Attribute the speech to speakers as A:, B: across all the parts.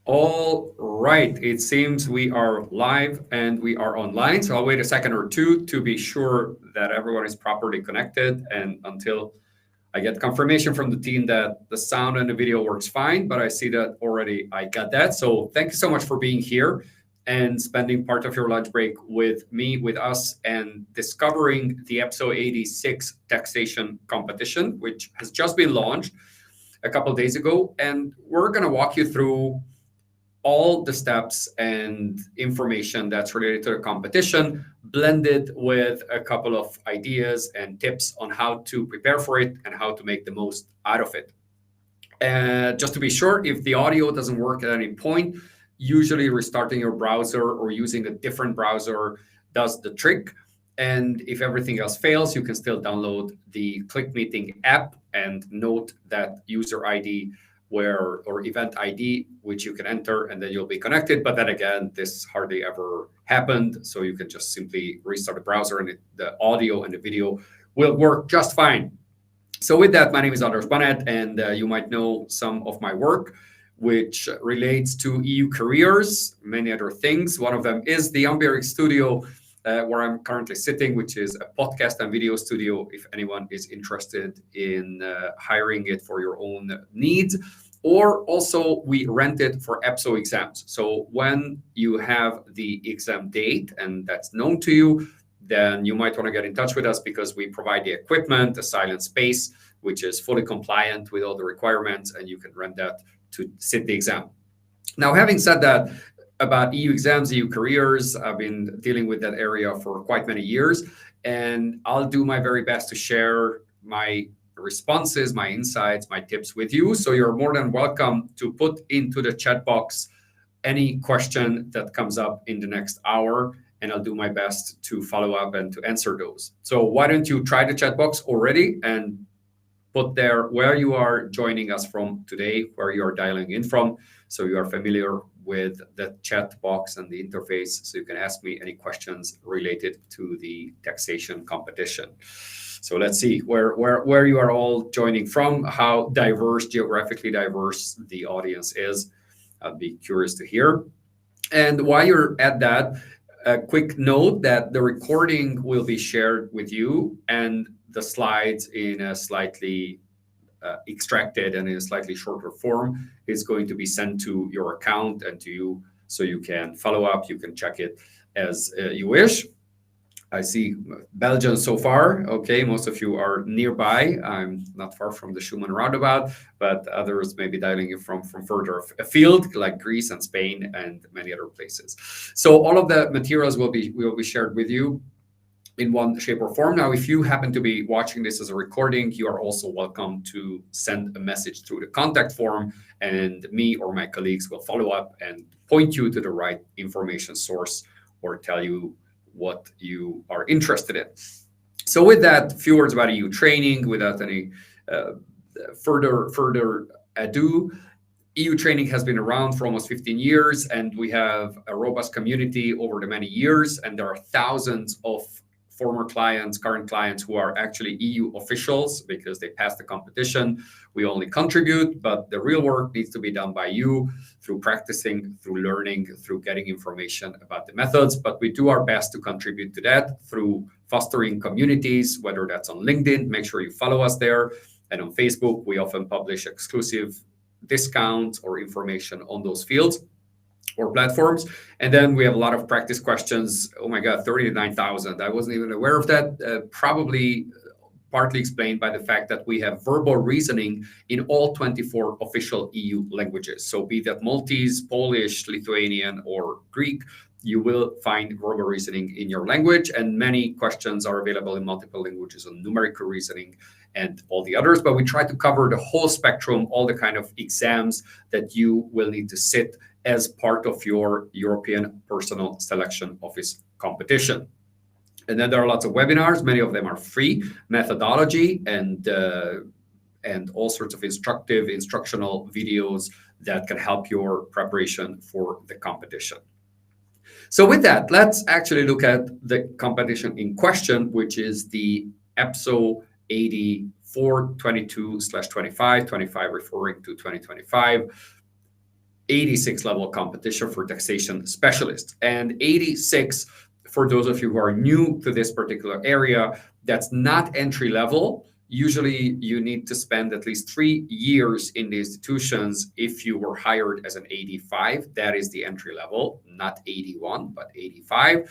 A: All right, it seems we are live and we are online. So I'll wait a second or two to be sure that everyone is properly connected and until I get confirmation from the team that the sound and the video works fine, but I see that already I got that. So thank you so much for being here and spending part of your lunch break with me, with us, and discovering the EPSO AD6 taxation competition, which has just been launched a couple of days ago. And we're going to walk you through all the steps and information that's related to the competition, blended with a couple of ideas and tips on how to prepare for it and how to make the most out of it. Just to be sure, if the audio doesn't work at any point, usually restarting your browser or using a different browser does the trick. And if everything else fails, you can still download the ClickMeeting app and note that user ID or event ID, which you can enter, and then you'll be connected. But then again, this hardly ever happened. So you can just simply restart the browser and the audio and the video will work just fine. So with that, my name is András Baneth, and you might know some of my work, which relates to EU careers, many other things. One of them is the Indirect studio, where I'm currently sitting, which is a podcast and video studio if anyone is interested in hiring it for your own needs. Or also we rent it for EPSO exams. So when you have the exam date and that's known to you, then you might want to get in touch with us because we provide the equipment, the silent space, which is fully compliant with all the requirements, and you can rent that to sit the exam. Now, having said that, about EU exams, EU careers, I've been dealing with that area for quite many years, and I'll do my very best to share my responses, my insights, my tips with you. So you're more than welcome to put into the chat box any question that comes up in the next hour, and I'll do my best to follow up and to answer those. So why don't you try the chat box already and put there where you are joining us from today, where you are dialing in from, so you are familiar with the chat box and the interface, so you can ask me any questions related to the taxation competition. So let's see where you are all joining from, how geographically diverse the audience is. I'd be curious to hear. And while you're at that, a quick note that the recording will be shared with you and the slides in a slightly extracted and in a slightly shorter form is going to be sent to your account and to you so you can follow up, you can check it as you wish. I see Belgium so far. Okay, most of you are nearby. I'm not far from the Schumann roundabout, but others may be dialing in from further afield, like Greece and Spain and many other places. So all of the materials will be shared with you in one shape or form. Now, if you happen to be watching this as a recording, you are also welcome to send a message through the contact form, and me or my colleagues will follow up and point you to the right information source or tell you what you are interested in. So with that, a few words about EU training without any further ado. EU training has been around for almost 15 years, and we have a robust community over the many years, and there are thousands of former clients, current clients who are actually EU officials because they passed the competition. We only contribute, but the real work needs to be done by you through practicing, through learning, through getting information about the methods. But we do our best to contribute to that through fostering communities, whether that's on LinkedIn, make sure you follow us there. And on Facebook, we often publish exclusive discounts or information on those fields or platforms. And then we have a lot of practice questions. Oh my God, 39,000. I wasn't even aware of that. Probably partly explained by the fact that we have verbal reasoning in all 24 official EU languages. So be that Maltese, Polish, Lithuanian, or Greek, you will find verbal reasoning in your language. And many questions are available in multiple languages on numerical reasoning and all the others. But we try to cover the whole spectrum, all the kind of exams that you will need to sit as part of your European Personal Selection Office competition. And then there are lots of webinars. Many of them are free, methodology and all sorts of instructional videos that can help your preparation for the competition. So with that, let's actually look at the competition in question, which is the EPSO AD 422/25, 25 referring to 2025. AD6 level competition for taxation specialists. And AD6, for those of you who are new to this particular area, that's not entry level. Usually you need to spend at least 3 years in the institutions if you were hired as an AD5. That is the entry level, not AD1, but AD5.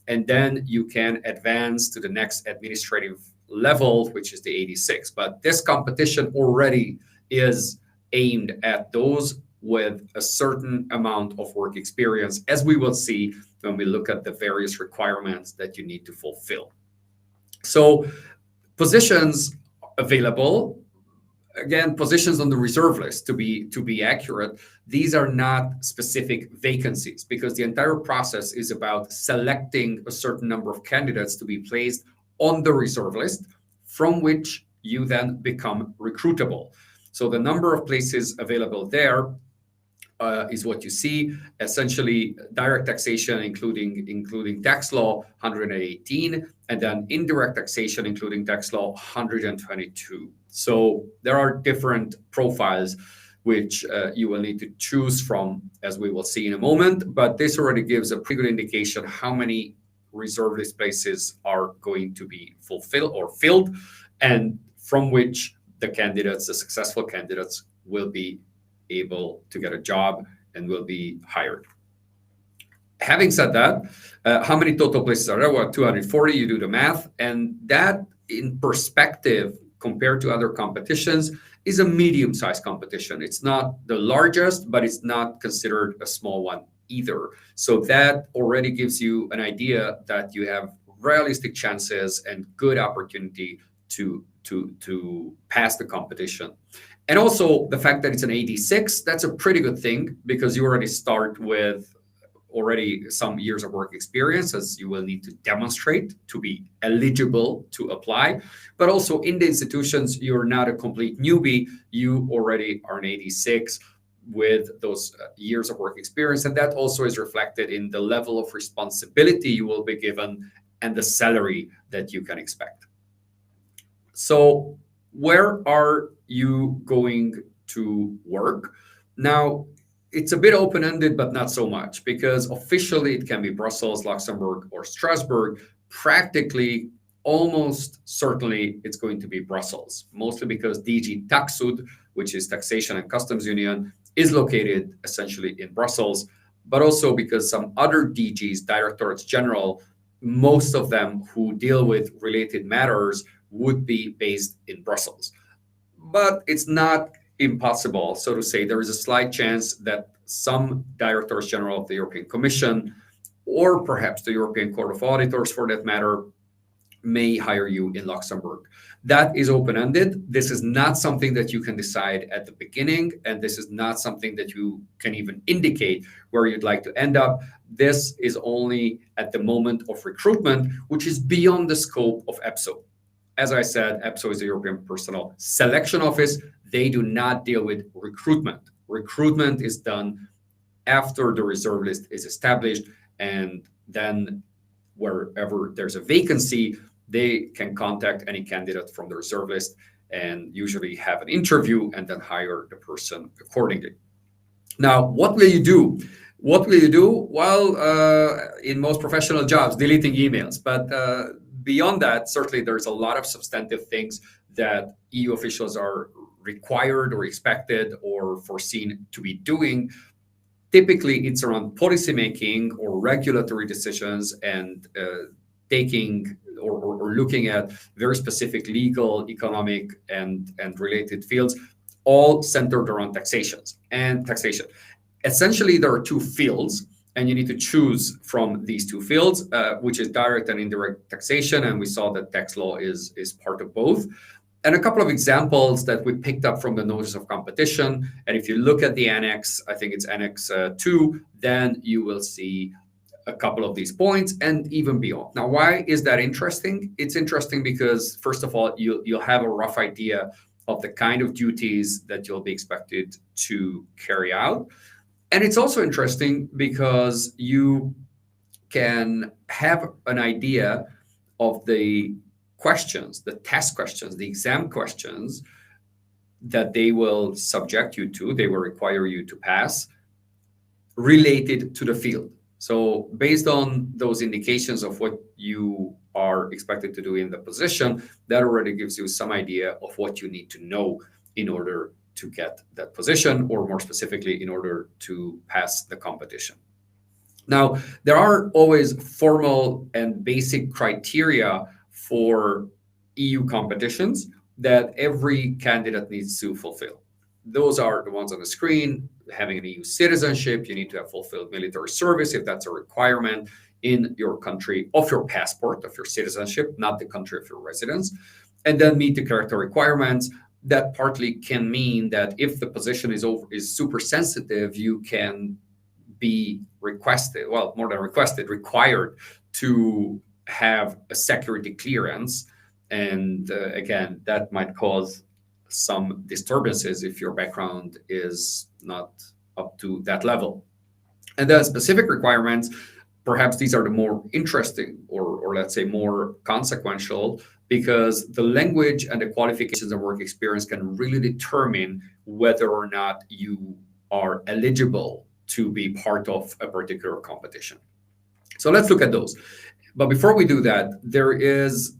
A: And then you can advance to the next administrative level, which is the AD6. But this competition already is aimed at those with a certain amount of work experience, as we will see when we look at the various requirements that you need to fulfill. So positions available, again, positions on the reserve list, to be accurate, these are not specific vacancies, because the entire process is about selecting a certain number of candidates to be placed on the reserve list, from which you then become recruitable. So the number of places available there is what you see. Essentially, direct taxation, including tax law, 118, and then indirect taxation, including tax law, 122. So there are different profiles which you will need to choose from, as we will see in a moment. But this already gives a pretty good indication how many reserve list places are going to be fulfilled or filled, and from which the successful candidates, will be able to get a job and will be hired. Having said that, how many total places are there? Well, 240, you do the math, and that in perspective compared to other competitions is a medium-sized competition. It's not the largest, but it's not considered a small one either. So that already gives you an idea that you have realistic chances and good opportunity to pass the competition. And also the fact that it's an AD6, that's a pretty good thing, because you already start with already some years of work experience, as you will need to demonstrate to be eligible to apply. But also in the institutions, you're not a complete newbie. You already are an AD6 with those years of work experience. And that also is reflected in the level of responsibility you will be given and the salary that you can expect. So where are you going to work? Now, it's a bit open-ended, but not so much, because officially it can be Brussels, Luxembourg, or Strasbourg. Practically, almost certainly it's going to be Brussels, mostly because DG Taxud, which is Taxation and Customs Union, is located essentially in Brussels, but also because some other DGs, Directorates General, most of them who deal with related matters would be based in Brussels. But it's not impossible, so to say. There is a slight chance that some Directors General of the European Commission, or perhaps the European Court of Auditors for that matter, may hire you in Luxembourg. That is open-ended. This is not something that you can decide at the beginning, and this is not something that you can even indicate where you'd like to end up. This is only at the moment of recruitment, which is beyond the scope of EPSO. As I said, EPSO is the European Personnel Selection Office. They do not deal with recruitment. Recruitment is done after the reserve list is established, and then wherever there's a vacancy, they can contact any candidate from the reserve list and usually have an interview and then hire the person accordingly. Now, what will you do? What will you do? Well, in most professional jobs, deleting emails. But beyond that, certainly there's a lot of substantive things that EU officials are required or expected or foreseen to be doing. Typically, it's around policymaking or regulatory decisions and taking or looking at very specific legal, economic, and related fields, all centered around taxation. Essentially, there are two fields, and you need to choose from these two fields, which is direct and indirect taxation. And we saw that tax law is part of both. And a couple of examples that we picked up from the Notice of Competition. And if you look at the annex, I think it's Annex 2, then you will see a couple of these points and even beyond. Now, why is that interesting? It's interesting because, first of all, you'll have a rough idea of the kind of duties that you'll be expected to carry out. And it's also interesting because you can have an idea of the questions, the test questions, the exam questions that they will subject you to, they will require you to pass related to the field. So based on those indications of what you are expected to do in the position, that already gives you some idea of what you need to know in order to get that position, or more specifically, in order to pass the competition. Now, there are always formal and basic criteria for EU competitions that every candidate needs to fulfill. Those are the ones on the screen. Having an EU citizenship, you need to have fulfilled military service if that's a requirement in your country of your passport, of your citizenship, not the country of your residence, and then meet the character requirements. That partly can mean that if the position is super sensitive, you can be requested, well, more than requested, required to have a security clearance. And again, that might cause some disturbances if your background is not up to that level. And then specific requirements, perhaps these are the more interesting, or let's say more consequential, because the language and the qualifications and work experience can really determine whether or not you are eligible to be part of a particular competition. So let's look at those. But before we do that, there is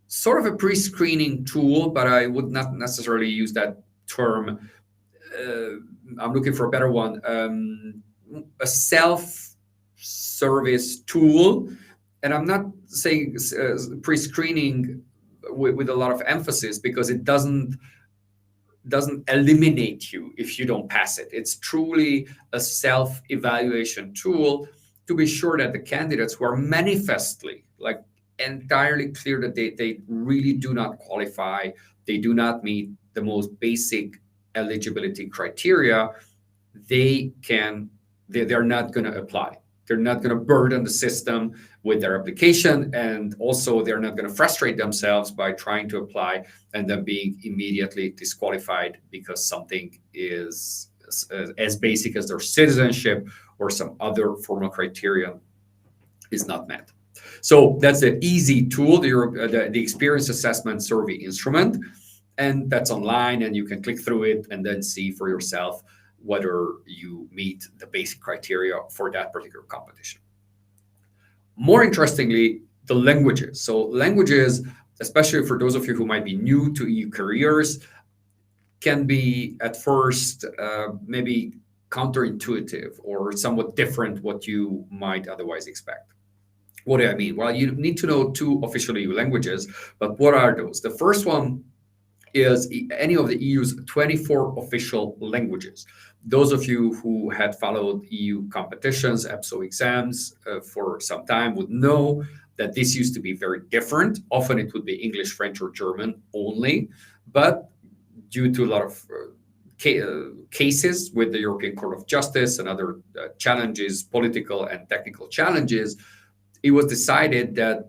A: sort of a pre-screening tool, but I would not necessarily use that term. I'm looking for a better one. A self-service tool. And I'm not saying pre-screening with a lot of emphasis, because it doesn't eliminate you if you don't pass it. It's truly a self-evaluation tool to be sure that the candidates who are manifestly, like, entirely clear that they really do not qualify, they do not meet the most basic eligibility criteria, they're not going to apply. They're not going to burden the system with their application, and also they're not going to frustrate themselves by trying to apply and then being immediately disqualified because something is as basic as their citizenship or some other formal criterion is not met. So that's an easy tool, the experience assessment survey instrument, and that's online, and you can click through it and then see for yourself whether you meet the basic criteria for that particular competition. More interestingly, the languages. So languages, especially for those of you who might be new to EU careers, can be at first maybe counterintuitive or somewhat different what you might otherwise expect. What do I mean? Well, you need to know 2 official EU languages, but what are those? The first one is any of the EU's 24 official languages. Those of you who had followed EU competitions, EPSO exams for some time would know that this used to be very different. Often it would be English, French, or German only, but due to a lot of cases with the European Court of Justice and other challenges, political and technical challenges, it was decided that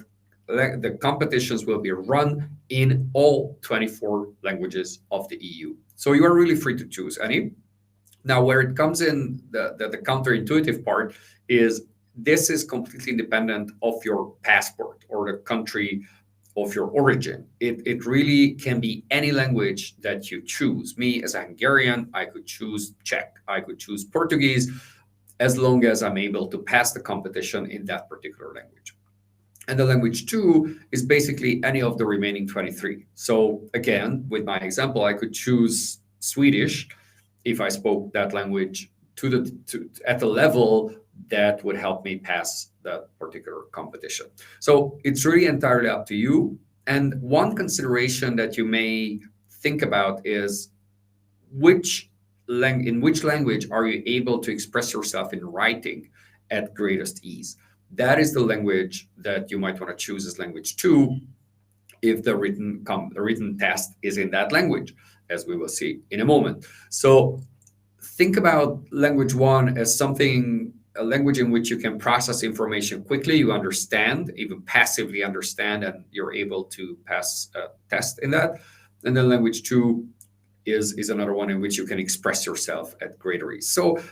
A: the competitions will be run in all 24 languages of the EU. So you are really free to choose any. Now, where it comes in, the counterintuitive part is this is completely independent of your passport or the country of your origin. It really can be any language that you choose. Me, as a Hungarian, I could choose Czech, I could choose Portuguese, as long as I'm able to pass the competition in that particular language. And the language 2 is basically any of the remaining 23. So again, with my example, I could choose Swedish if I spoke that language at the level that would help me pass that particular competition. So it's really entirely up to you. And one consideration that you may think about is in which language are you able to express yourself in writing at greatest ease? That is the language that you might want to choose as language 2 if the written test is in that language, as we will see in a moment. So think about language 1 as a language in which you can process information quickly, you understand, even passively understand, and you're able to pass a test in that. And then language 2 is another one in which you can express yourself at greater ease. So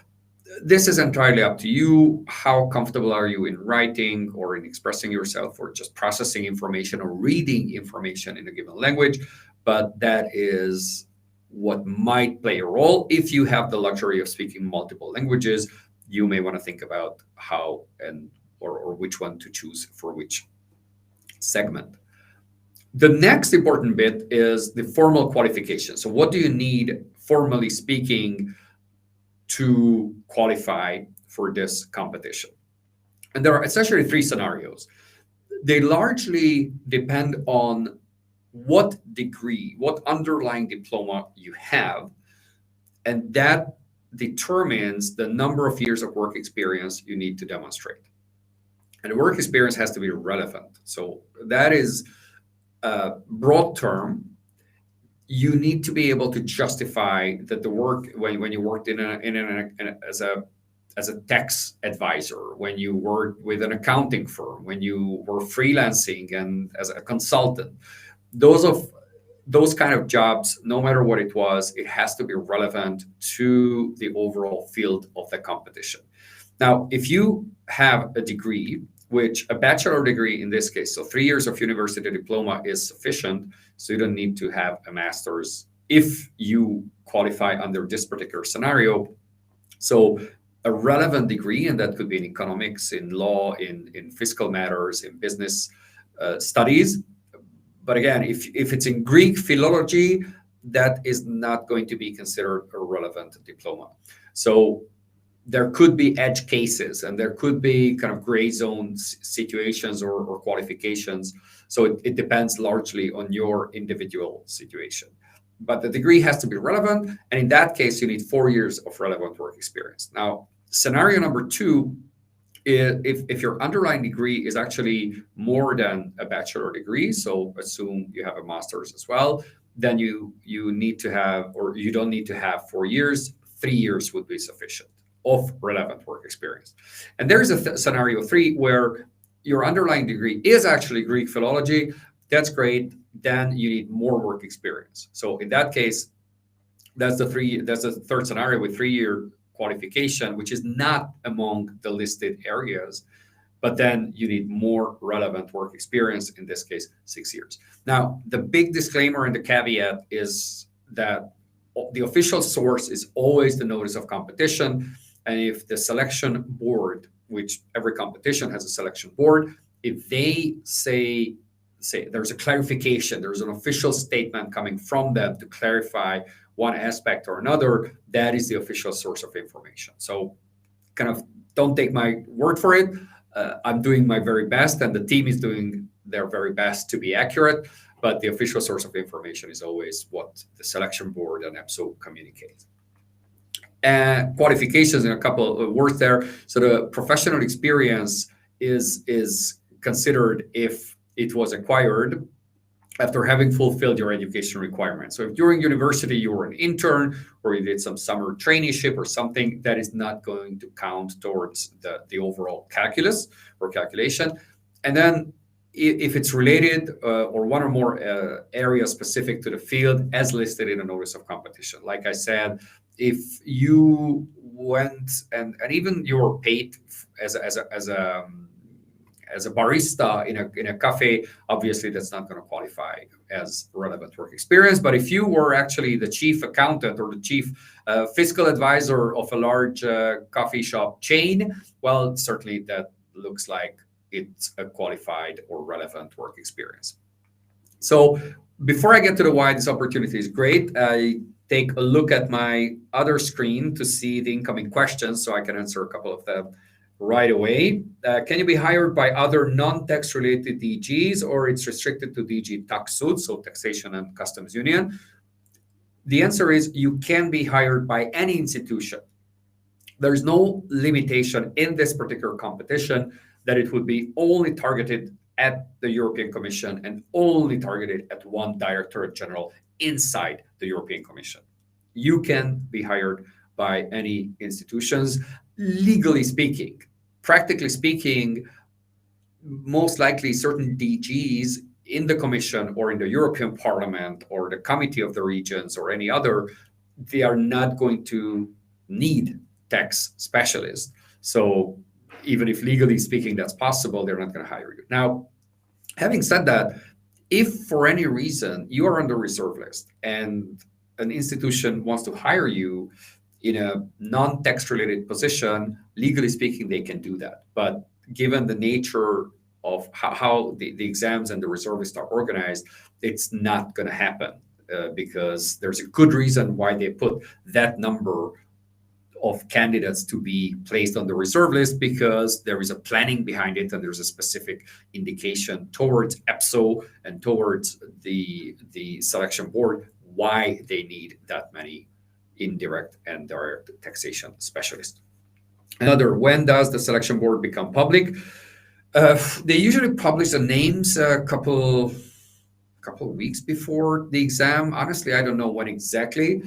A: this is entirely up to you. How comfortable are you in writing or in expressing yourself or just processing information or reading information in a given language? But that is what might play a role. If you have the luxury of speaking multiple languages, you may want to think about how and or which one to choose for which segment. The next important bit is the formal qualification. So what do you need, formally speaking, to qualify for this competition? And there are essentially three scenarios. They largely depend on what degree, what underlying diploma you have, and that determines the number of years of work experience you need to demonstrate. And the work experience has to be relevant. So that is a broad term. You need to be able to justify that the work when you worked as a tax advisor, when you worked with an accounting firm, when you were freelancing and as a consultant, those kind of jobs, no matter what it was, it has to be relevant to the overall field of the competition. Now, if you have a degree, which a bachelor degree in this case, so 3 years of university diploma is sufficient, so you don't need to have a master's if you qualify under this particular scenario. So a relevant degree, and that could be in economics, in law, in fiscal matters, in business studies. But again, if it's in Greek philology, that is not going to be considered a relevant diploma. So there could be edge cases and there could be kind of gray zone situations or qualifications. So it depends largely on your individual situation. But the degree has to be relevant. And in that case, you need 4 years of relevant work experience. Now, scenario number two, if your underlying degree is actually more than a bachelor degree, so assume you have a master's as well, then you need to have, or you don't need to have 4 years, 3 years would be sufficient of relevant work experience. And there's a scenario three where your underlying degree is actually Greek philology. That's great. Then you need more work experience. So in that case, that's the third scenario with 3-year qualification, which is not among the listed areas, but then you need more relevant work experience, in this case, 6 years. Now, the big disclaimer and the caveat is that the official source is always the notice of competition. And if the selection board, which every competition has a selection board, if they say there's a clarification, there's an official statement coming from them to clarify one aspect or another, that is the official source of information. So kind of don't take my word for it. I'm doing my very best and the team is doing their very best to be accurate, but the official source of information is always what the selection board and EPSO communicate. And qualifications, in a couple of words there. So the professional experience is considered if it was acquired after having fulfilled your education requirements. So if during university you were an intern or you did some summer traineeship or something, that is not going to count towards the overall calculus or calculation. And then if it's related or one or more areas specific to the field as listed in a notice of competition. Like I said, if you went and even you were paid as a barista in a cafe, obviously that's not going to qualify as relevant work experience. But if you were actually the chief accountant or the chief fiscal advisor of a large coffee shop chain, well, certainly that looks like it's a qualified or relevant work experience. So before I get to the why this opportunity is great, I take a look at my other screen to see the incoming questions so I can answer a couple of them right away. Can you be hired by other non-tax related DGs or it's restricted to DG Taxud, so Taxation and Customs Union? The answer is you can be hired by any institution. There's no limitation in this particular competition that it would be only targeted at the European Commission and only targeted at one Directorate General inside the European Commission. You can be hired by any institutions, legally speaking. Practically speaking, most likely certain DGs in the Commission or in the European Parliament or the Committee of the Regions or any other, they are not going to need tax specialists. So even if legally speaking that's possible, they're not going to hire you. Now, having said that, if for any reason you are on the reserve list and an institution wants to hire you, in a non-text related position, legally speaking, they can do that. But given the nature of how the exams and the reservists are organized, it's not going to happen because there's a good reason why they put that number of candidates to be placed on the reserve list, because there is a planning behind it and there's a specific indication towards EPSO and towards the selection board why they need that many indirect and direct taxation specialists. Another, when does the selection board become public? They usually publish the names a couple of weeks before the exam. Honestly, I don't know when exactly.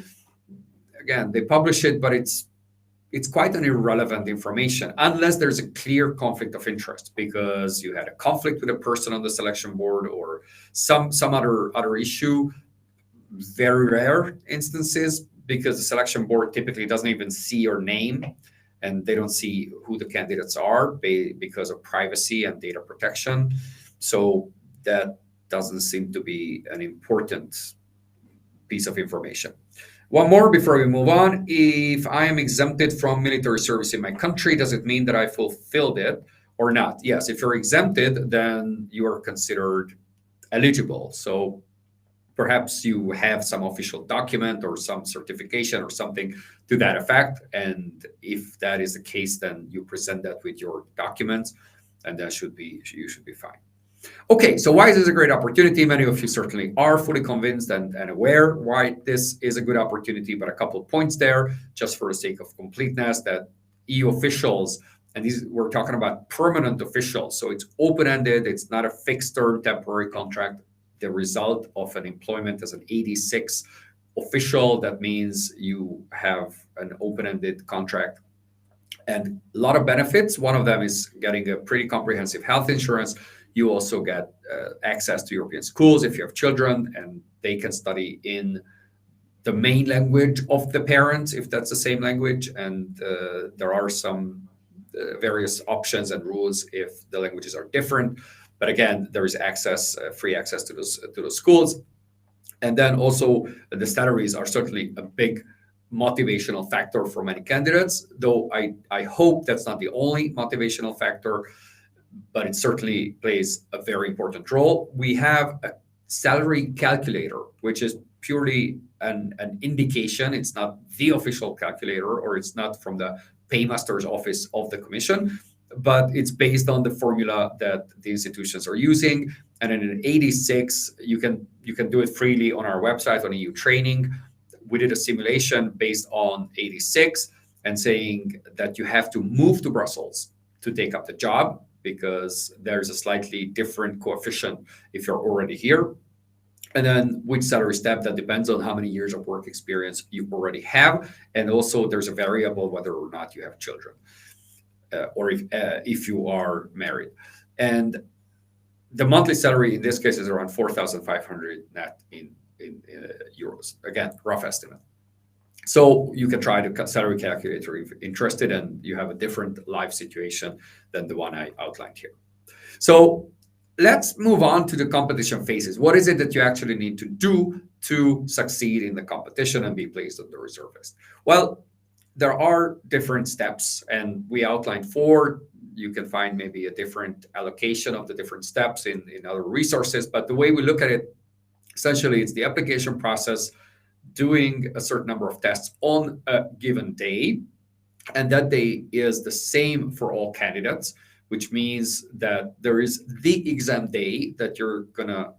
A: Again, they publish it, but it's quite an irrelevant information unless there's a clear conflict of interest because you had a conflict with a person on the selection board or some other issue. Very rare instances, because the selection board typically doesn't even see your name and they don't see who the candidates are because of privacy and data protection. So that doesn't seem to be an important piece of information. One more before we move on. If I am exempted from military service in my country, does it mean that I fulfilled it or not? Yes, if you're exempted, then you are considered eligible. So perhaps you have some official document or some certification or something to that effect. And if that is the case, then you present that with your documents and you should be fine. Okay, so why is this a great opportunity? Many of you certainly are fully convinced and aware why this is a good opportunity, but a couple of points there, just for the sake of completeness, that EU officials, and we're talking about permanent officials, so it's open-ended, it's not a fixed-term temporary contract. The result of an employment as an AD6 official, that means you have an open-ended contract and a lot of benefits. One of them is getting a pretty comprehensive health insurance. You also get access to European schools if you have children, and they can study in the main language of the parents, if that's the same language. And there are some various options and rules if the languages are different. But again, there is access, free access to those schools. And then also the salaries are certainly a big motivational factor for many candidates, though I hope that's not the only motivational factor, but it certainly plays a very important role. We have a salary calculator, which is purely an indication. It's not the official calculator, or it's not from the paymaster's office of the commission, but it's based on the formula that the institutions are using. And in an AD6, you can do it freely on our website on EU training. We did a simulation based on AD6 and saying that you have to move to Brussels to take up the job, because there's a slightly different coefficient if you're already here. And then which salary step, that depends on how many years of work experience you already have. And also there's a variable whether or not you have children, or if you are married. And the monthly salary in this case is around 4,500 net in euros. Again, rough estimate. So you can try the salary calculator if you're interested and you have a different life situation than the one I outlined here. So let's move on to the competition phases. What is it that you actually need to do to succeed in the competition and be placed on the reserve list? Well, there are different steps, and we outlined 4. You can find maybe a different allocation of the different steps in other resources. But the way we look at it, essentially, it's the application process, doing a certain number of tests on a given day. And that day is the same for all candidates, which means that there is the exam day that you're going to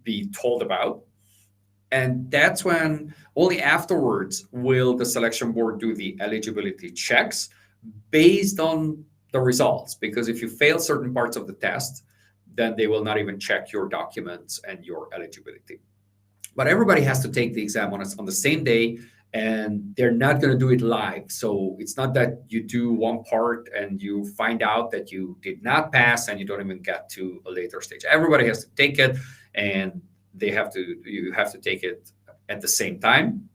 A: be told about. And that's when only afterwards will the selection board do the eligibility checks based on the results. Because if you fail certain parts of the test, then they will not even check your documents and your eligibility. But everybody has to take the exam on the same day, and they're not going to do it live. So it's not that you do one part and you find out that you did not pass and you don't even get to a later stage. Everybody has to take it, and you have to take it at the same time.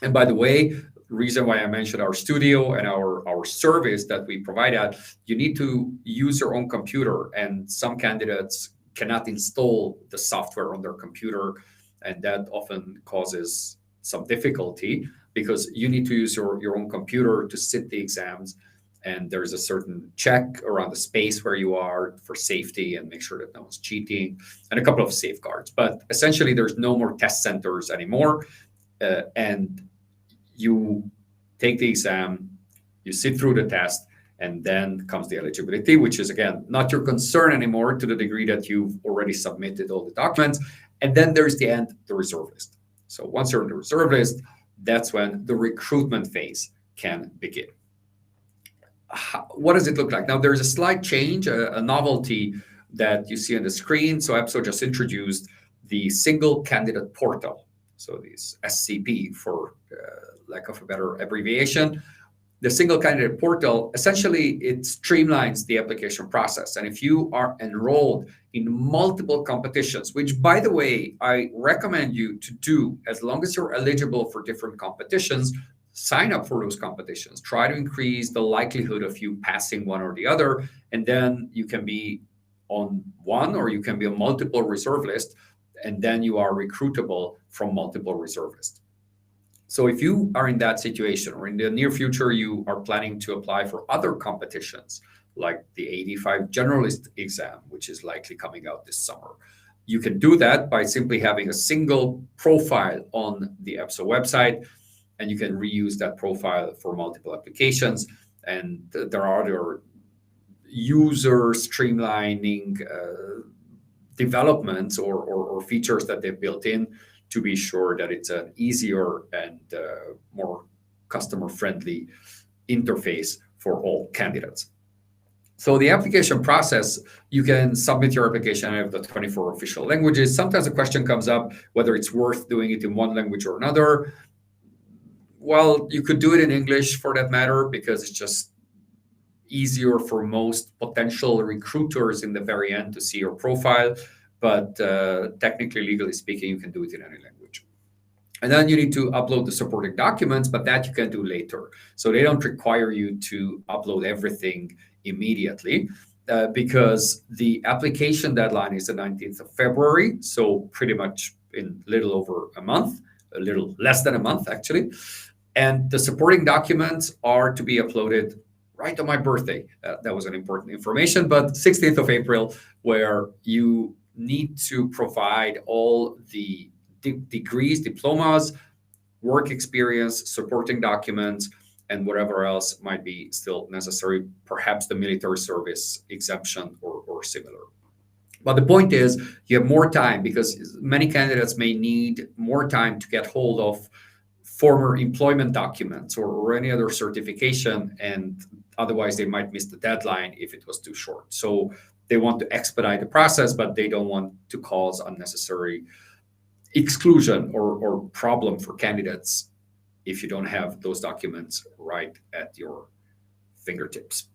A: And by the way, the reason why I mentioned our studio and our service that we provide at, you need to use your own computer, and some candidates cannot install the software on their computer, and that often causes some difficulty because you need to use your own computer to sit the exams. And there's a certain check around the space where you are for safety and make sure that no one's cheating and a couple of safeguards. But essentially, there's no more test centers anymore. And you take the exam, you sit through the test, and then comes the eligibility, which is, again, not your concern anymore to the degree that you've already submitted all the documents. And then there's the end, the reserve list. So once you're in the reserve list, that's when the recruitment phase can begin. What does it look like? Now, there's a slight change, a novelty that you see on the screen. So EPSO just introduced the single candidate portal. So this SCP for lack of a better abbreviation. The single candidate portal, essentially, it streamlines the application process. And if you are enrolled in multiple competitions, which, by the way, I recommend you to do as long as you're eligible for different competitions, sign up for those competitions. Try to increase the likelihood of you passing one or the other. And then you can be on one or you can be on multiple reserve lists. And then you are recruitable from multiple reserve lists. So if you are in that situation or in the near future, you are planning to apply for other competitions like the AD5 generalist exam, which is likely coming out this summer, you can do that by simply having a single profile on the EPSO website, and you can reuse that profile for multiple applications. And there are other user streamlining developments or features that they've built in to be sure that it's an easier and more customer-friendly interface for all candidates. So the application process, you can submit your application in the 24 official languages. Sometimes a question comes up whether it's worth doing it in one language or another. Well, you could do it in English for that matter, because it's just easier for most potential recruiters in the very end to see your profile. But technically, legally speaking, you can do it in any language. And then you need to upload the supporting documents, but that you can do later. So they don't require you to upload everything immediately because the application deadline is the 19th of February. So pretty much in little over a month, a little less than a month, actually. And the supporting documents are to be uploaded right on my birthday. That was an important information, but 16th of April, where you need to provide all the degrees, diplomas, work experience, supporting documents, and whatever else might be still necessary, perhaps the military service exemption or similar. But the point is, you have more time because many candidates may need more time to get hold of former employment documents or any other certification, and otherwise they might miss the deadline if it was too short. So they want to expedite the process, but they don't want to cause unnecessary exclusion or problem for candidates if you don't have those documents right at your fingertips.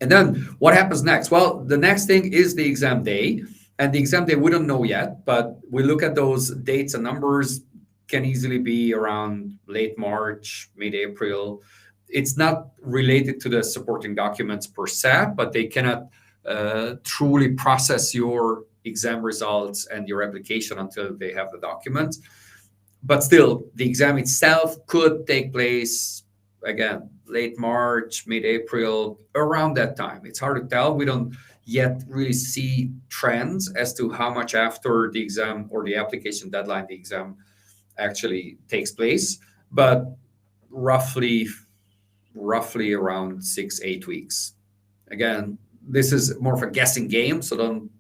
A: And then what happens next? Well, the next thing is the exam day. And the exam day, we don't know yet, but we look at those dates and numbers, can easily be around late March, mid-April. It's not related to the supporting documents per se, but they cannot truly process your exam results and your application until they have the documents. But still, the exam itself could take place, again, late March, mid-April, around that time. It's hard to tell. We don't yet really see trends as to how much after the exam or the application deadline the exam actually takes place, but roughly around 6-8 weeks. Again, this is more of a guessing game, so don't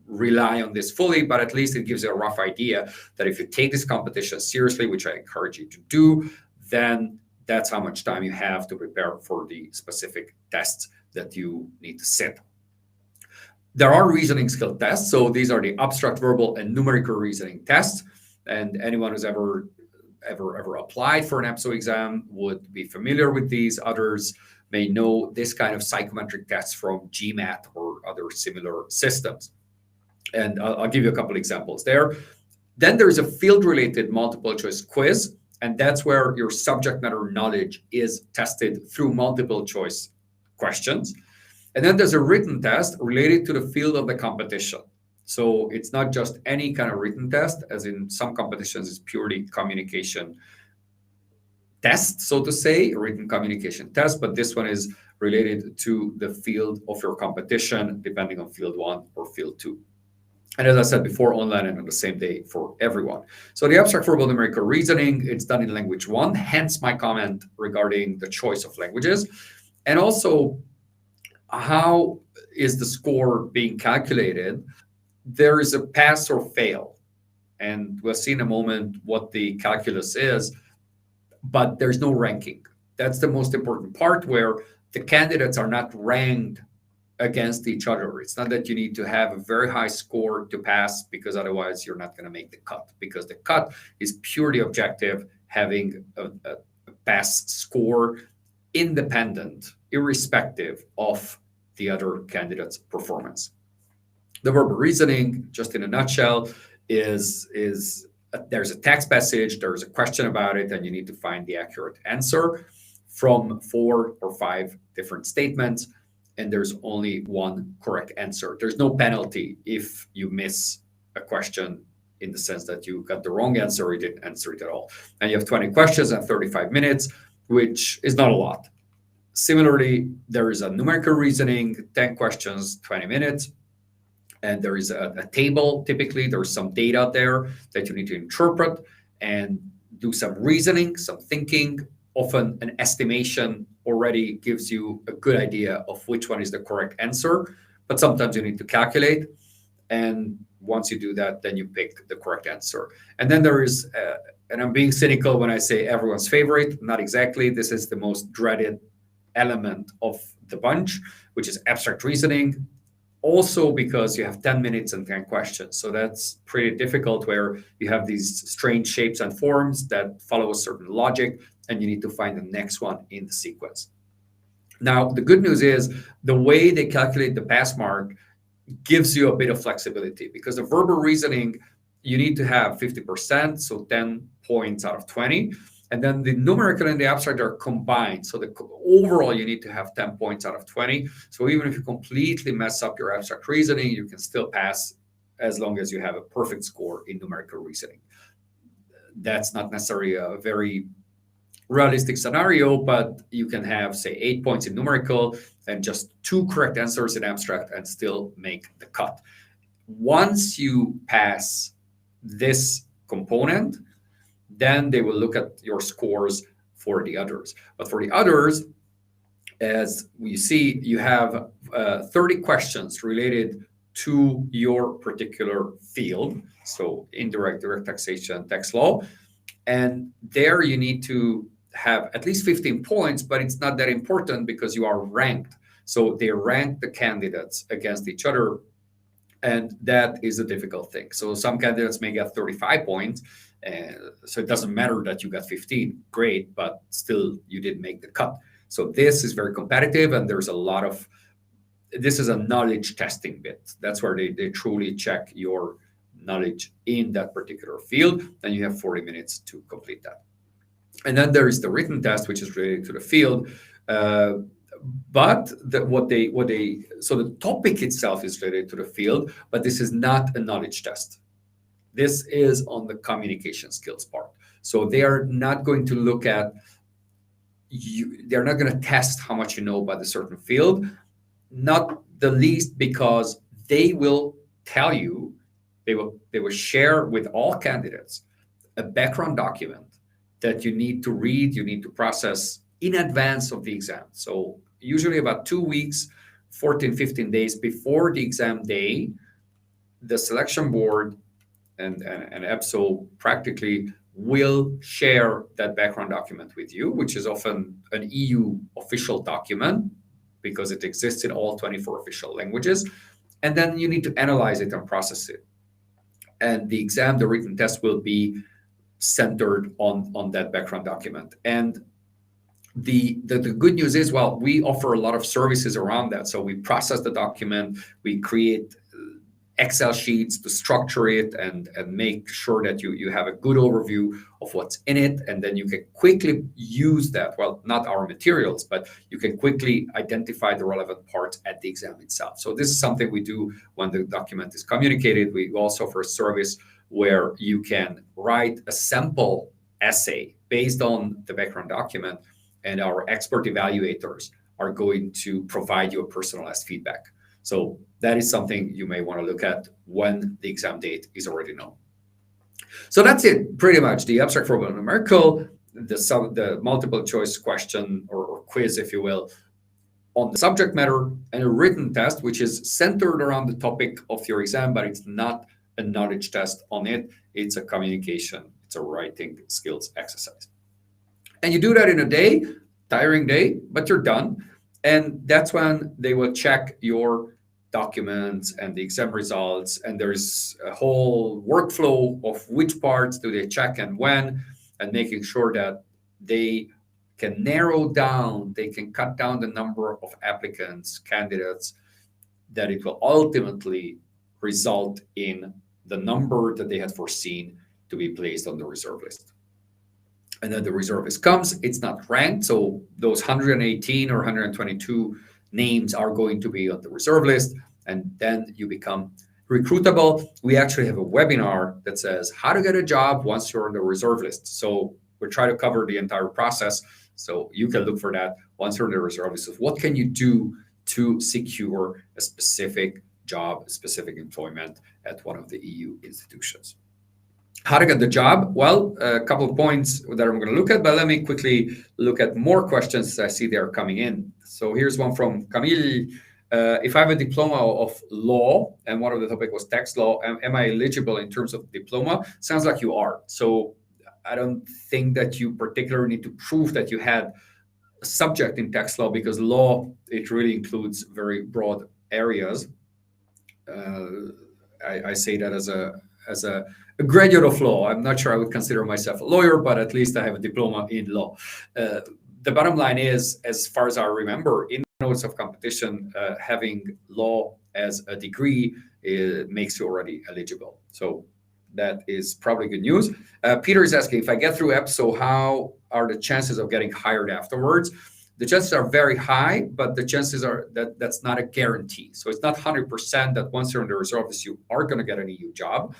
A: rely on this fully, but at least it gives you a rough idea that if you take this competition seriously, which I encourage you to do, then that's how much time you have to prepare for the specific tests that you need to sit. There are reasoning skill tests. So these are the abstract, verbal, and numerical reasoning tests. And anyone who's ever applied for an EPSO exam would be familiar with these. Others may know this kind of psychometric tests from GMAT or other similar systems. And I'll give you a couple examples there. Then there's a field-related multiple choice quiz, and that's where your subject matter knowledge is tested through multiple choice questions. And then there's a written test related to the field of the competition. So it's not just any kind of written test, as in some competitions it's purely communication test, so to say, a written communication test, but this one is related to the field of your competition, depending on field one or field two. And as I said before, online and on the same day for everyone. So the abstract verbal numerical reasoning, it's done in language one, hence my comment regarding the choice of languages. And also, how is the score being calculated? There is a pass or fail. And we'll see in a moment what the calculus is, but there's no ranking. That's the most important part, where the candidates are not ranked against each other. It's not that you need to have a very high score to pass, because otherwise you're not going to make the cut, because the cut is purely objective, having a pass score independent, irrespective of the other candidate's performance. The verbal reasoning, just in a nutshell, is there's a text message, there's a question about it, and you need to find the accurate answer from 4 or 5 different statements, and there's only one correct answer. There's no penalty if you miss a question, in the sense that you got the wrong answer or you didn't answer it at all. And you have 20 questions and 35 minutes, which is not a lot. Similarly, there is a numerical reasoning, 10 questions, 20 minutes. And there is a table. Typically, there's some data there that you need to interpret and do some reasoning, some thinking. Often an estimation already gives you a good idea of which one is the correct answer, but sometimes you need to calculate. And once you do that, then you pick the correct answer. And then there is, and I'm being cynical when I say everyone's favorite, not exactly. This is the most dreaded element of the bunch, which is abstract reasoning. Also because you have 10 minutes and 10 questions. So that's pretty difficult, where you have these strange shapes and forms that follow a certain logic, and you need to find the next one in the sequence. Now, the good news is the way they calculate the pass mark gives you a bit of flexibility, because the verbal reasoning, you need to have 50%, so 10 points out of 20. And then the numerical and the abstract are combined. So the overall, you need to have 10 points out of 20. So even if you completely mess up your abstract reasoning, you can still pass, as long as you have a perfect score in numerical reasoning. That's not necessarily a very realistic scenario, but you can have, say, 8 points in numerical and just 2 correct answers in abstract and still make the cut. Once you pass this component, then they will look at your scores for the others. But for the others, as we see, you have 30 questions related to your particular field. So indirect, direct taxation, tax law. And there you need to have at least 15 points, but it's not that important because you are ranked. So they rank the candidates against each other. And that is a difficult thing. So some candidates may get 35 points. So it doesn't matter that you got 15, great, but still you didn't make the cut. So this is very competitive, and there's a lot of, this is a knowledge testing bit. That's where they truly check your knowledge in that particular field. Then you have 40 minutes to complete that. And then there is the written test, which is related to the field. But so the topic itself is related to the field, but this is not a knowledge test. This is on the communication skills part. So they are not going to look at you, they're not going to test how much you know about a certain field, not the least because they will tell you, they will share with all candidates a background document that you need to read, you need to process in advance of the exam. So usually about 2 weeks, 14, 15 days before the exam day, the selection board and EPSO practically will share that background document with you, which is often an EU official document because it exists in all 24 official languages. And then you need to analyze it and process it. And the exam, the written test, will be centered on that background document. And the good news is, well, we offer a lot of services around that. So we process the document, we create Excel sheets to structure it and make sure that you have a good overview of what's in it. And then you can quickly use that. Well, not our materials, but you can quickly identify the relevant parts at the exam itself. So this is something we do when the document is communicated. We also offer a service where you can write a sample essay based on the background document, and our expert evaluators are going to provide you a personalized feedback. So that is something you may want to look at when the exam date is already known. So that's it, pretty much. The abstract, verbal, and numerical, the multiple choice question or quiz, if you will, on the subject matter, and a written test, which is centered around the topic of your exam, but it's not a knowledge test on it. It's a communication, it's a writing skills exercise. And you do that in a day, tiring day, but you're done. And that's when they will check your documents and the exam results. And there's a whole workflow of which parts do they check and when, and making sure that they can narrow down, they can cut down the number of applicants, candidates, that it will ultimately result in the number that they had foreseen to be placed on the reserve list. And then the reserve list comes, it's not ranked. So those 118 or 122 names are going to be on the reserve list, and then you become recruitable. We actually have a webinar that says how to get a job once you're on the reserve list. So we try to cover the entire process. So you can look for that once you're on the reserve list. What can you do to secure a specific job, specific employment at one of the EU institutions? How to get the job? Well, a couple of points that I'm going to look at, but let me quickly look at more questions I see they are coming in. So here's one from Camille. If I have a diploma of law, and one of the topic was tax law, am I eligible in terms of diploma? Sounds like you are. So I don't think that you particularly need to prove that you had a subject in tax law, because law, it really includes very broad areas. I say that as a graduate of law. I'm not sure I would consider myself a lawyer, but at least I have a diploma in law. The bottom line is, as far as I remember, in notes of competition, having law as a degree makes you already eligible. So that is probably good news. Peter is asking, if I get through EPSO, how are the chances of getting hired afterwards? The chances are very high, but the chances are that's not a guarantee. So it's not 100% that once you're in the reserve list, you are going to get an EU job.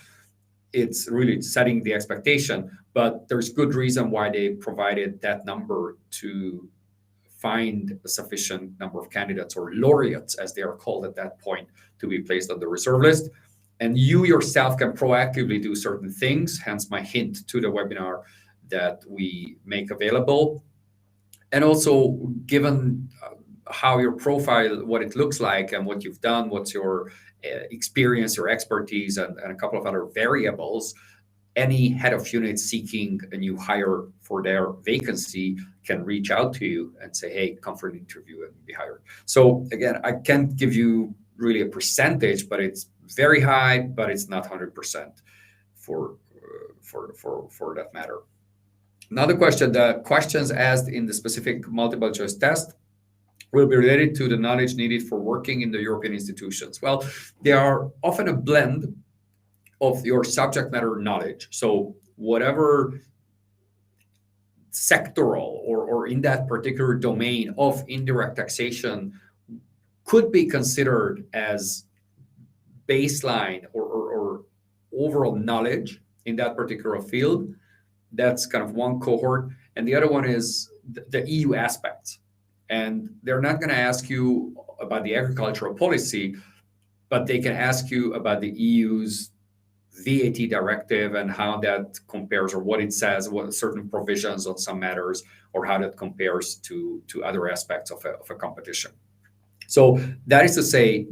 A: It's really setting the expectation, but there's good reason why they provided that number to find a sufficient number of candidates, or laureates as they are called at that point, to be placed on the reserve list. And you yourself can proactively do certain things, hence my hint to the webinar that we make available. And also, given how your profile, what it looks like and what you've done, what's your experience, your expertise, and a couple of other variables, any head of unit seeking a new hire for their vacancy can reach out to you and say, hey, come for an interview and be hired. So again, I can't give you really a percentage, but it's very high, but it's not 100% for that matter. Another question, the questions asked in the specific multiple choice test will be related to the knowledge needed for working in the European institutions. Well, they are often a blend of your subject matter knowledge. So whatever sectoral or in that particular domain of indirect taxation could be considered as baseline or overall knowledge in that particular field. That's kind of one cohort. And the other one is the EU aspects. And they're not going to ask you about the agricultural policy, but they can ask you about the EU's VAT directive and how that compares, or what it says, what certain provisions on some matters, or how that compares to other aspects of a competition. So that is to say,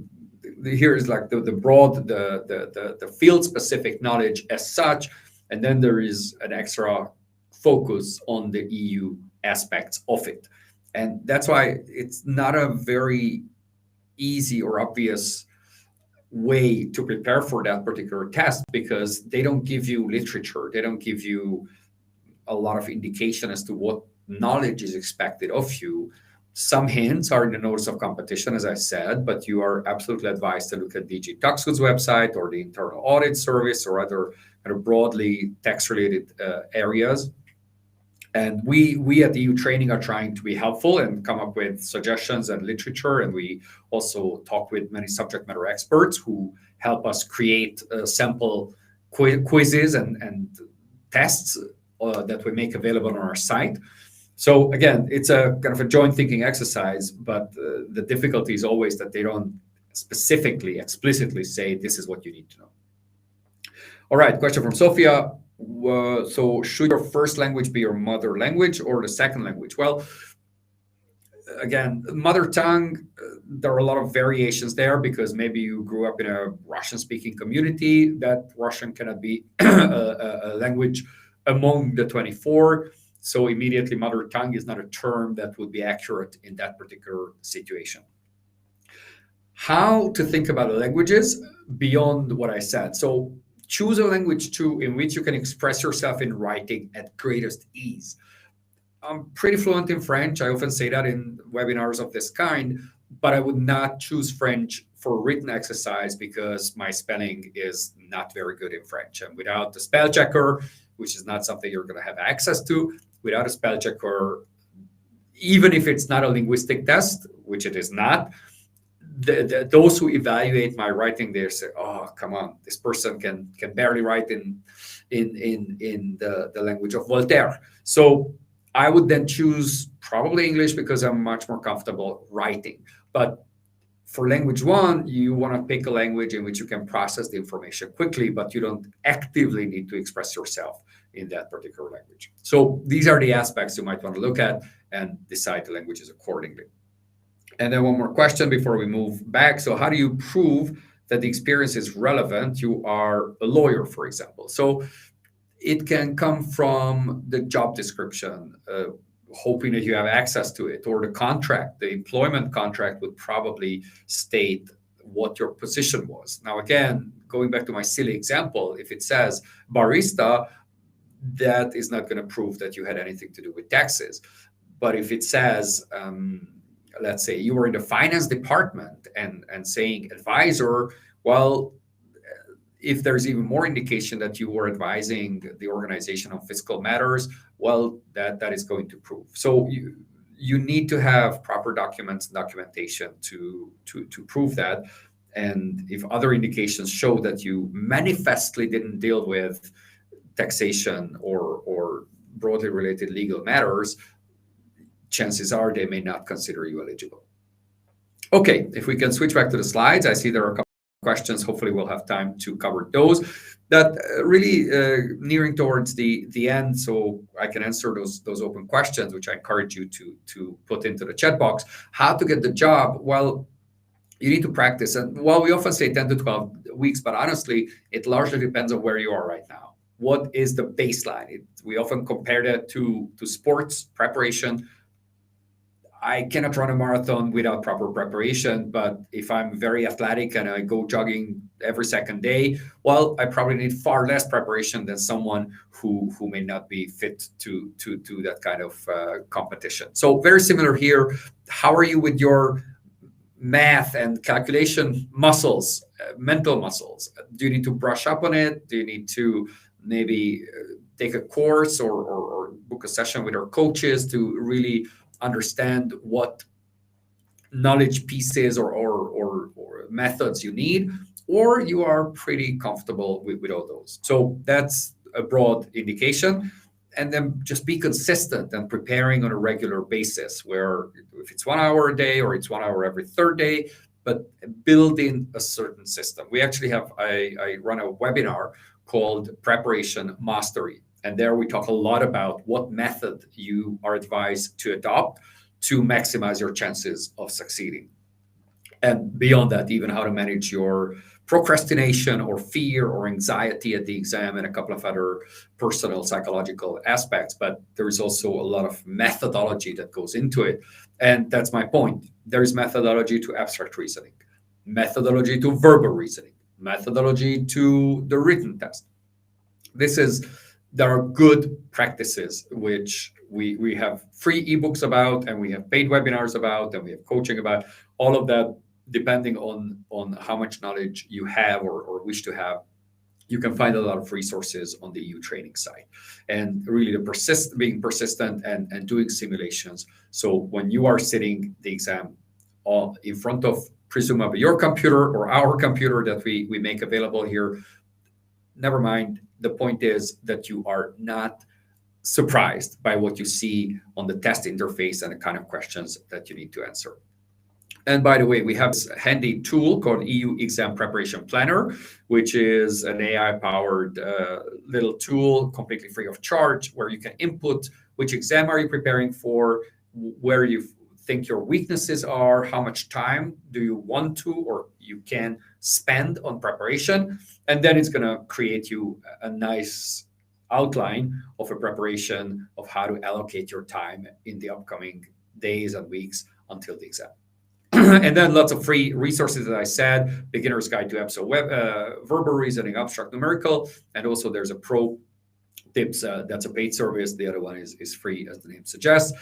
A: here is like the broad, the field specific knowledge as such, and then there is an extra focus on the EU aspects of it. And that's why it's not a very easy or obvious way to prepare for that particular test, because they don't give you literature. They don't give you a lot of indication as to what knowledge is expected of you. Some hints are in the notice of competition, as I said, but you are absolutely advised to look at DG Taxgood's website or the internal audit service or other kind of broadly tax-related areas. And we at EU Training are trying to be helpful and come up with suggestions and literature. And we also talk with many subject matter experts who help us create sample quizzes and tests that we make available on our site. So again, it's a kind of a joint thinking exercise, but the difficulty is always that they don't specifically, explicitly say this is what you need to know. All right, question from Sophia. So should your first language be your mother language or the second language? Well, again, mother tongue, there are a lot of variations there because maybe you grew up in a Russian-speaking community. That Russian cannot be a language among the 24. So immediately mother tongue is not a term that would be accurate in that particular situation. How to think about languages beyond what I said. So choose a language too in which you can express yourself in writing at greatest ease. I'm pretty fluent in French. I often say that in webinars of this kind, but I would not choose French for a written exercise because my spelling is not very good in French. And without the spell checker, which is not something you're going to have access to, without a spell checker, even if it's not a linguistic test, which it is not, those who evaluate my writing, they say, "Oh, come on, this person can barely write in the language of Voltaire." So I would then choose probably English because I'm much more comfortable writing. But for language one, you want to pick a language in which you can process the information quickly, but you don't actively need to express yourself in that particular language. So these are the aspects you might want to look at and decide the languages accordingly. And then one more question before we move back. So how do you prove that the experience is relevant? You are a lawyer, for example. So it can come from the job description, hoping that you have access to it, or the contract. The employment contract would probably state what your position was. Now, again, going back to my silly example, if it says barista, that is not going to prove that you had anything to do with taxes. But if it says, let's say you were in the finance department and saying advisor, well, if there's even more indication that you were advising the organization on fiscal matters, well, that is going to prove. So you need to have proper documents and documentation to prove that. And if other indications show that you manifestly didn't deal with taxation or broadly related legal matters, chances are they may not consider you eligible. Okay, if we can switch back to the slides, I see there are a couple of questions. Hopefully we'll have time to cover those. That really nearing towards the end, so I can answer those open questions, which I encourage you to put into the chat box. How to get the job? Well, you need to practice. And well, we often say 10 to 12 weeks, but honestly, it largely depends on where you are right now. What is the baseline? We often compare that to sports preparation. I cannot run a marathon without proper preparation, but if I'm very athletic and I go jogging every second day, well, I probably need far less preparation than someone who may not be fit to that kind of competition. So very similar here. How are you with your math and calculation muscles, mental muscles? Do you need to brush up on it? Do you need to maybe take a course or book a session with our coaches to really understand what knowledge pieces or methods you need, or you are pretty comfortable with all those? So that's a broad indication. And then just be consistent and preparing on a regular basis, where if it's 1 hour a day or it's 1 hour every third day, but build in a certain system. We actually have, I run a webinar called Preparation Mastery. And there we talk a lot about what method you are advised to adopt to maximize your chances of succeeding. And beyond that, even how to manage your procrastination or fear or anxiety at the exam and a couple of other personal psychological aspects. But there is also a lot of methodology that goes into it. And that's my point. There is methodology to abstract reasoning, methodology to verbal reasoning, methodology to the written test. There are good practices which we have free ebooks about, and we have paid webinars about, and we have coaching about. All of that, depending on how much knowledge you have or wish to have, you can find a lot of resources on the EU training site. And really being persistent and doing simulations. So when you are sitting the exam in front of presumably your computer or our computer that we make available here, never mind. The point is that you are not surprised by what you see on the test interface and the kind of questions that you need to answer. And by the way, we have this handy tool called EU Exam Preparation Planner, which is an AI-powered little tool, completely free of charge, where you can input which exam are you preparing for, where you think your weaknesses are, how much time do you want to or you can spend on preparation, and then it's going to create you a nice outline of a preparation of how to allocate your time in the upcoming days and weeks until the exam. And then lots of free resources, as I said, Beginner's Guide to EPSO Verbal Reasoning, Abstract Numerical, and also there's a Pro Tips, that's a paid service. The other one is free, as the name suggests.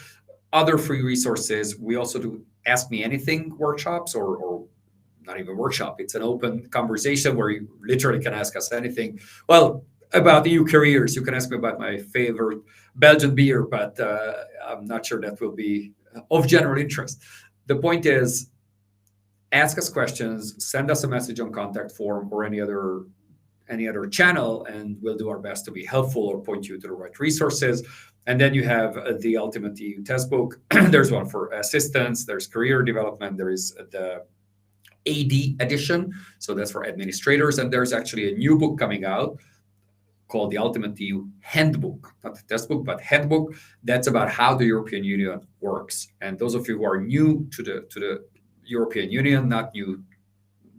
A: Other free resources, we also do Ask Me Anything workshops, or not even workshop, it's an open conversation where you literally can ask us anything. Well, about EU careers, you can ask me about my favorite Belgian beer, but I'm not sure that will be of general interest. The point is, ask us questions, send us a message on contact form or any other channel, and we'll do our best to be helpful or point you to the right resources. And then you have the Ultimate EU Test Book. There's one for assistants, there's career development, there is the AD edition, so that's for administrators, and there's actually a new book coming out called the Ultimate EU Handbook, not the test book, but handbook. That's about how the European Union works. And those of you who are new to the European Union, not new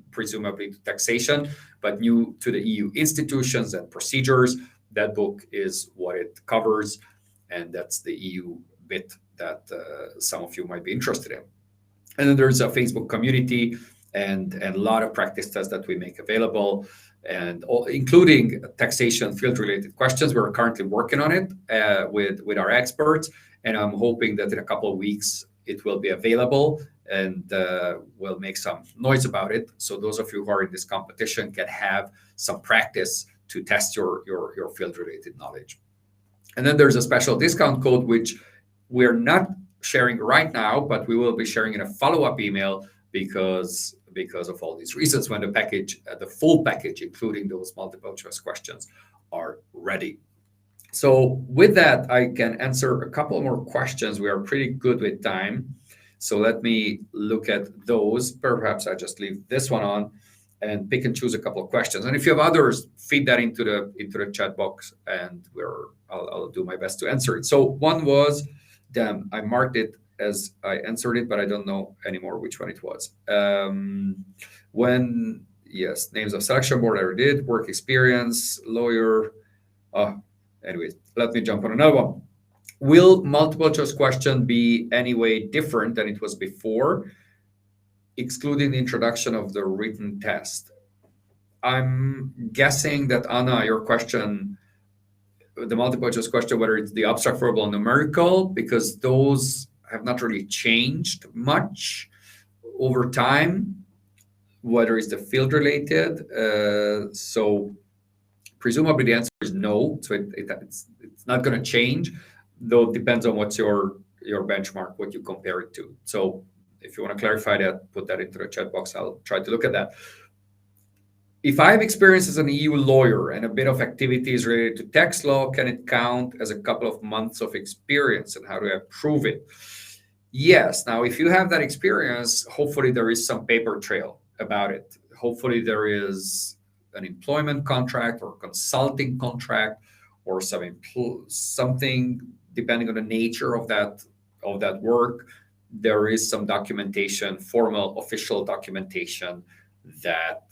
A: presumably to taxation, but new to the EU institutions and procedures, that book is what it covers. And that's the EU bit that some of you might be interested in. And then there's a Facebook community and a lot of practice tests that we make available, and including taxation field-related questions. We're currently working on it with our experts, and I'm hoping that in a couple of weeks it will be available, and we'll make some noise about it. So those of you who are in this competition can have some practice to test your field-related knowledge. And then there's a special discount code, which we're not sharing right now, but we will be sharing in a follow-up email because of all these reasons when the package, the full package, including those multiple choice questions, are ready. So with that, I can answer a couple more questions. We are pretty good with time. So let me look at those. Perhaps I just leave this one on and pick and choose a couple of questions. And if you have others, feed that into the chat box, and I'll do my best to answer it. So one was, damn, I marked it as I answered it, but I don't know anymore which one it was. Yes, names of selection board I already did, work experience, lawyer. Anyways, let me jump on another one. Will multiple choice question be any way different than it was before, excluding the introduction of the written test? I'm guessing that, Anna, your question, the multiple choice question, whether it's the abstract, verbal, and numerical, because those have not really changed much over time, whether it's the field related. So presumably the answer is no. So it's not going to change, though it depends on what's your benchmark, what you compare it to. So if you want to clarify that, put that into the chat box. I'll try to look at that. If I have experience as an EU lawyer and a bit of activities related to tax law, can it count as a couple of months of experience, and how do I prove it? Yes. Now, if you have that experience, hopefully there is some paper trail about it. Hopefully there is an employment contract or consulting contract or something, depending on the nature of that work. There is some documentation, formal, official documentation that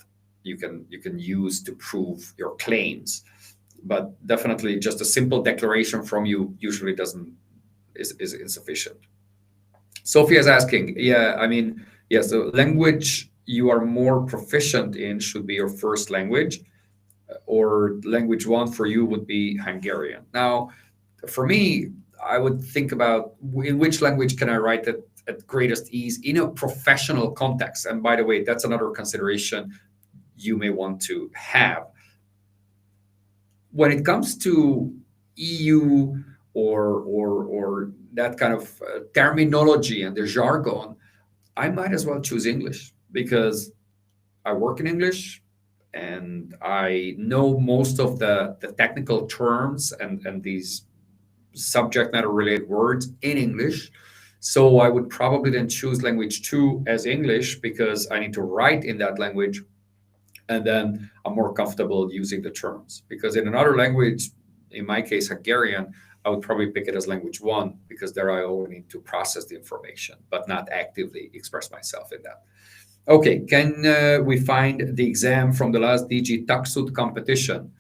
A: you can use to prove your claims. But definitely, just a simple declaration from you usually is insufficient. Sophia is asking, yes, the language you are more proficient in should be your first language, or language one for you would be Hungarian. Now, for me, I would think about in which language can I write it at greatest ease in a professional context. And by the way, that's another consideration you may want to have. When it comes to EU or that kind of terminology and the jargon, I might as well choose English because I work in English and I know most of the technical terms and these subject matter related words in English. So I would probably then choose language two as English because I need to write in that language, and then I'm more comfortable using the terms. Because in another language, in my case, Hungarian, I would probably pick it as language one because there I only need to process the information, but not actively express myself in that. Okay, can we find the exam from the last DG Taxud competition?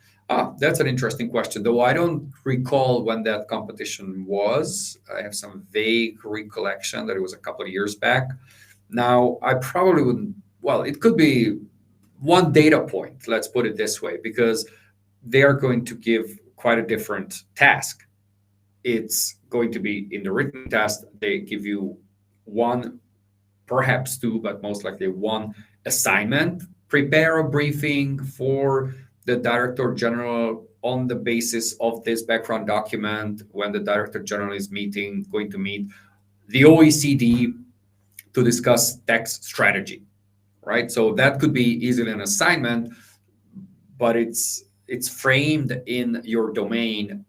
A: That's an interesting question, though I don't recall when that competition was. I have some vague recollection that it was a couple of years back. Now, I probably wouldn't, well, it could be one data point, let's put it this way, because they are going to give quite a different task. It's going to be in the written test, they give you one, perhaps two, but most likely one assignment. Prepare a briefing for the Director General on the basis of this background document when the Director General is going to meet the OECD to discuss tax strategy, right? So that could be easily an assignment, but it's framed in your domain,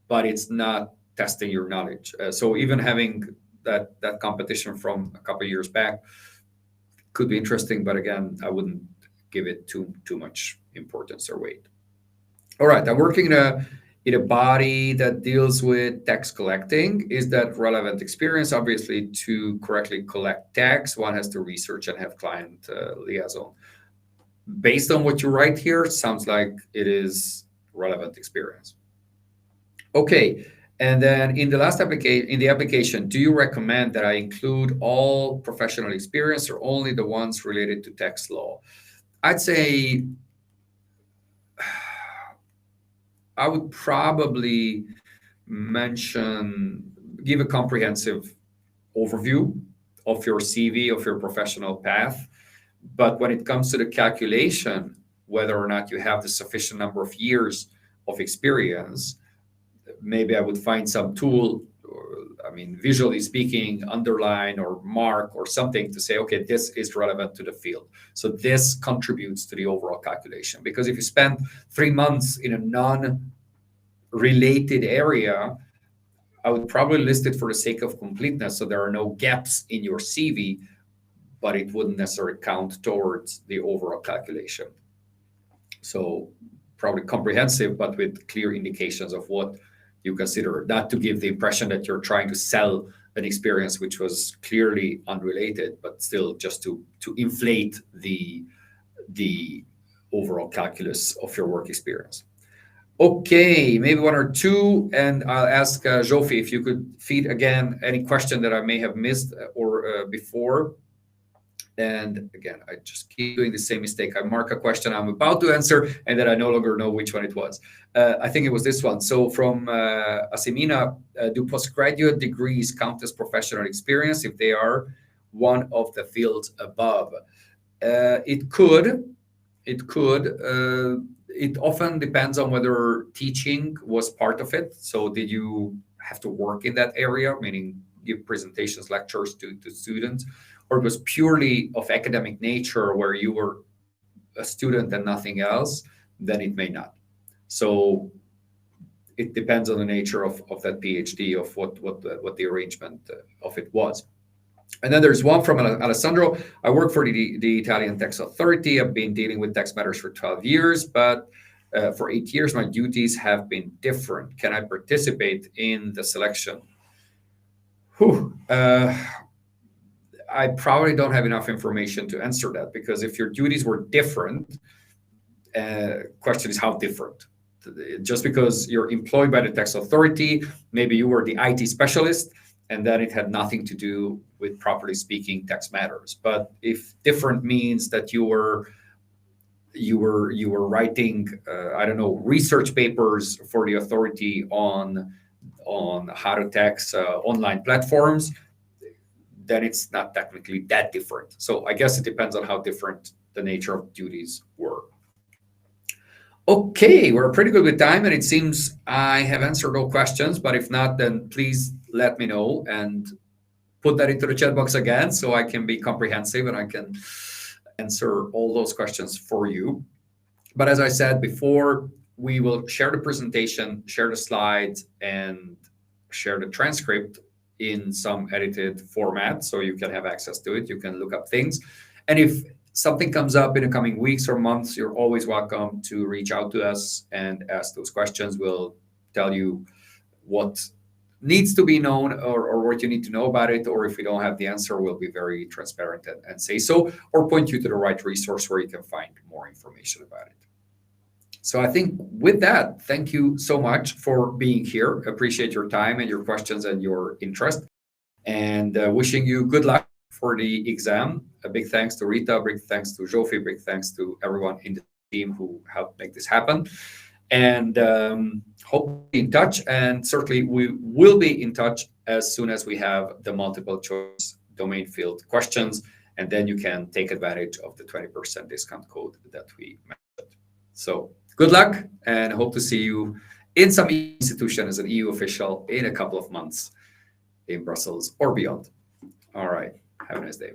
A: but it's not testing your knowledge. So even having that competition from a couple of years back could be interesting, but again, I wouldn't give it too much importance or weight. All right, I'm working in a body that deals with tax collecting. Is that relevant experience? Obviously, to correctly collect tax, one has to research and have client liaison. Based on what you write here, sounds like it is relevant experience. Okay, and then in the last application, do you recommend that I include all professional experience or only the ones related to tax law? I'd say I would probably give a comprehensive overview of your CV, of your professional path. But when it comes to the calculation, whether or not you have the sufficient number of years of experience, maybe I would find some tool, visually speaking, underline or mark or something to say, okay, this is relevant to the field. So this contributes to the overall calculation. Because if you spend 3 months in a non-related area, I would probably list it for the sake of completeness. So there are no gaps in your CV, but it wouldn't necessarily count towards the overall calculation. So probably comprehensive, but with clear indications of what you consider, not to give the impression that you're trying to sell an experience which was clearly unrelated, but still just to inflate the overall calculus of your work experience. Okay, maybe one or two, and I'll ask Jofi if you could feed again any question that I may have missed or before. And again, I just keep doing the same mistake. I mark a question I'm about to answer, and then I no longer know which one it was. I think it was this one. So from Asimina, do postgraduate degrees count as professional experience if they are one of the fields above? It could. It often depends on whether teaching was part of it. So did you have to work in that area, meaning give presentations, lectures to students? Or it was purely of academic nature where you were a student and nothing else, then it may not. So it depends on the nature of that PhD, of what the arrangement of it was. And then there's one from Alessandro. I work for the Italian tax authority. I've been dealing with tax matters for 12 years, but for 8 years, my duties have been different. Can I participate in the selection? I probably don't have enough information to answer that, because if your duties were different, question is how different. Just because you're employed by the tax authority, maybe you were the IT specialist, and then it had nothing to do with, properly speaking, tax matters. But if different means that you were writing, research papers for the authority on on how to tax online platforms, then it's not technically that different. So I guess it depends on how different the nature of duties were. Okay, we're pretty good with time, and it seems I have answered all questions, but if not, then please let me know and put that into the chat box again so I can be comprehensive and I can answer all those questions for you. But as I said before, we will share the presentation, share the slides, and share the transcript in some edited format so you can have access to it. You can look up things. And if something comes up in the coming weeks or months, you're always welcome to reach out to us and ask those questions. We'll tell you what needs to be known or what you need to know about it, or if we don't have the answer, we'll be very transparent and say so, or point you to the right resource where you can find more information about it. So I think with that, thank you so much for being here. Appreciate your time and your questions and your interest, and wishing you good luck for the exam. A big thanks to Rita, big thanks to Jofi, big thanks to everyone in the team who helped make this happen. And hope to be in touch. And certainly we will be in touch as soon as we have the multiple choice domain field questions. And then you can take advantage of the 20% discount code that we mentioned. So good luck, and hope to see you in some institution as an EU official in a couple of months in Brussels or beyond. All right. Have a nice day.